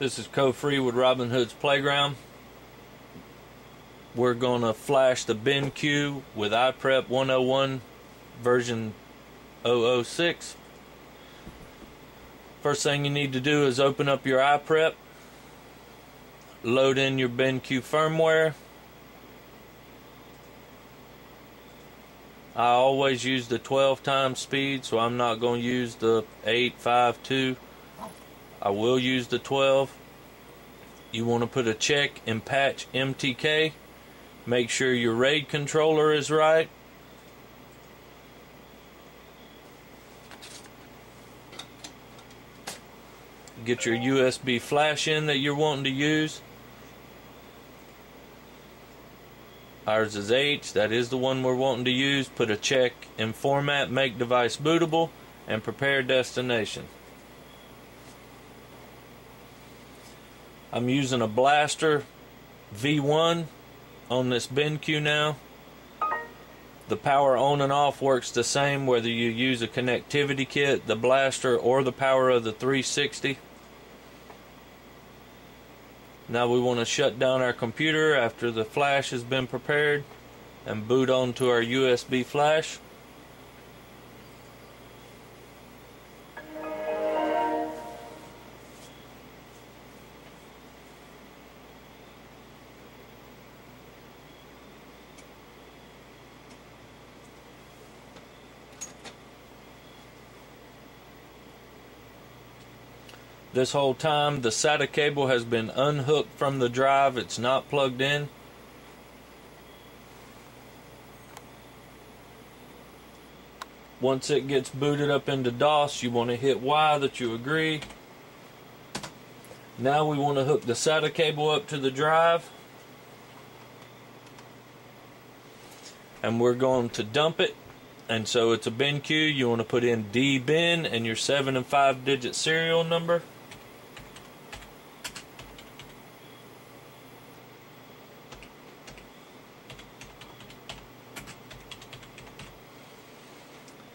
This is Co-Free with Robin Hood's Playground. We're going to flash the benq with iPrep 101 version 006. First thing you need to do is open up your iPrep, load in your benq firmware. I always use the 12 times speed, so I'm not going to use the 852. I will use the 12. You want to put a check and patch MTK. Make sure your RAID controller is right. Get your USB flash in that you're wanting to use. Ours is H, that is the one we're wanting to use. Put a check in format, make device bootable, and prepare destination. I'm using a Blaster V1 on this benq now. The power on and off works the same whether you use a connectivity kit, the Blaster, or the power of the 360. Now we want to shut down our computer after the flash has been prepared and boot onto our USB flash. This whole time the SATA cable has been unhooked from the drive. It's not plugged in. Once it gets booted up into DOS, you want to hit Y that you agree. Now we want to hook the SATA cable up to the drive. And we're going to dump it. And so it's a benq. You want to put in dben and your 7 and 5 digit serial number.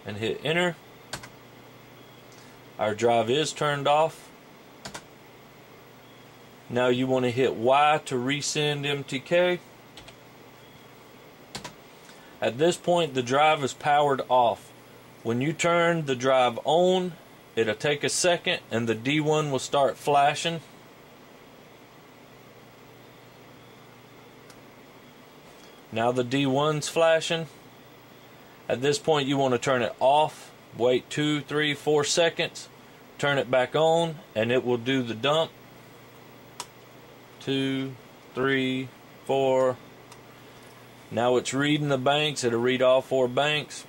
And hit enter. Our drive is turned off. Now you want to hit Y to resend MTK. At this point the drive is powered off. When you turn the drive on, it'll take a second and the D1 will start flashing. Now the D1's flashing. At this point you want to turn it off, wait 2, 3, 4 seconds, turn it back on, and it will do the dump. 2, 3, 4. Now it's reading the banks. It'll read all 4 banks.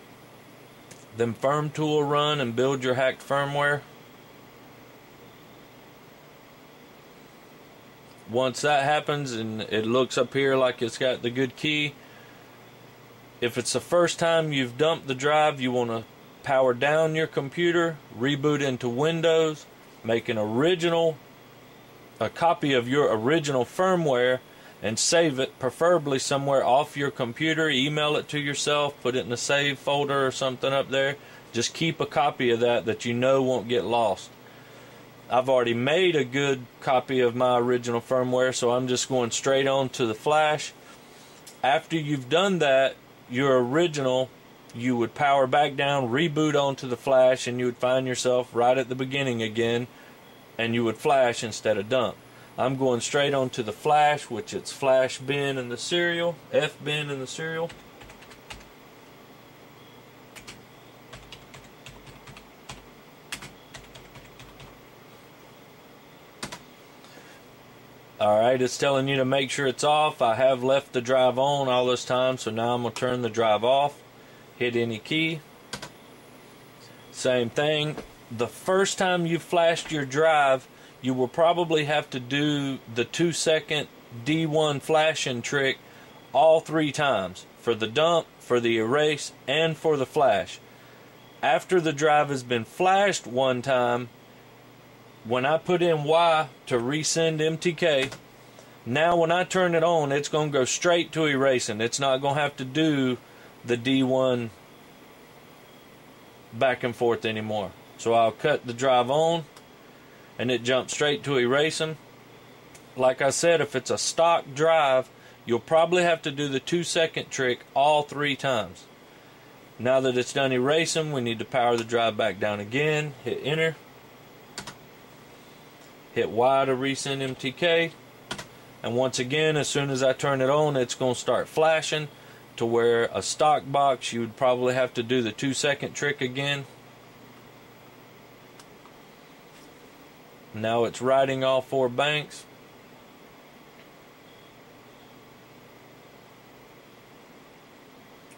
Then firm tool run and build your hacked firmware. Once that happens and it looks up here like it's got the good key, if it's the first time you've dumped the drive, you want to power down your computer, reboot into Windows, make a copy of your original firmware, and save it, preferably somewhere off your computer. Email it to yourself, put it in a save folder or something up there. Just keep a copy of that you know won't get lost. I've already made a good copy of my original firmware, so I'm just going straight on to the flash. After you've done that, your original, you would power back down, reboot onto the flash, and you would find yourself right at the beginning again, and you would flash instead of dump. I'm going straight on to the flash, which it's flash bin in the serial, F bin in the serial. Alright, it's telling you to make sure it's off. I have left the drive on all this time, so now I'm going to turn the drive off. Hit any key. Same thing. The first time you flashed your drive, you will probably have to do the 2-second D1 flashing trick all 3 times. For the dump, for the erase, and for the flash. After the drive has been flashed one time, when I put in Y to resend MTK, now when I turn it on, it's going to go straight to erasing. It's not going to have to do the D1 back and forth anymore. So I'll cut the drive on and it jumps straight to erasing. like I said, if it's a stock drive, you'll probably have to do the 2-second trick all 3 times. Now that it's done erasing, we need to power the drive back down again. Hit enter. Hit Y to resend MTK. And once again, as soon as I turn it on, it's going to start flashing, to where a stock box, you would probably have to do the 2-second trick again. Now it's writing all 4 banks.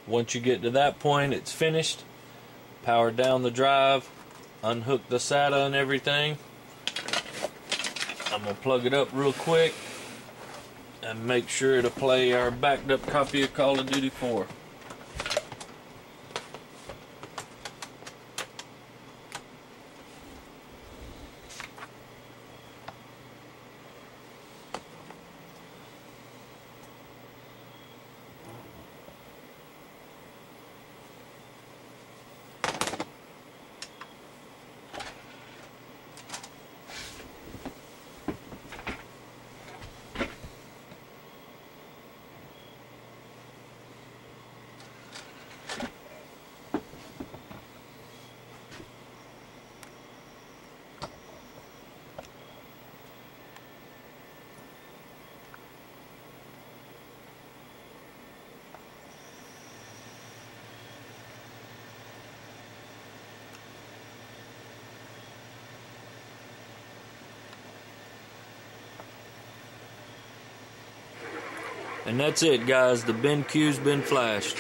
Once you get to that point, it's finished. Power down the drive, unhook the SATA and everything. I'm going to plug it up real quick and make sure to play our backed up copy of Call of Duty 4. And that's it, guys. The benq's been flashed.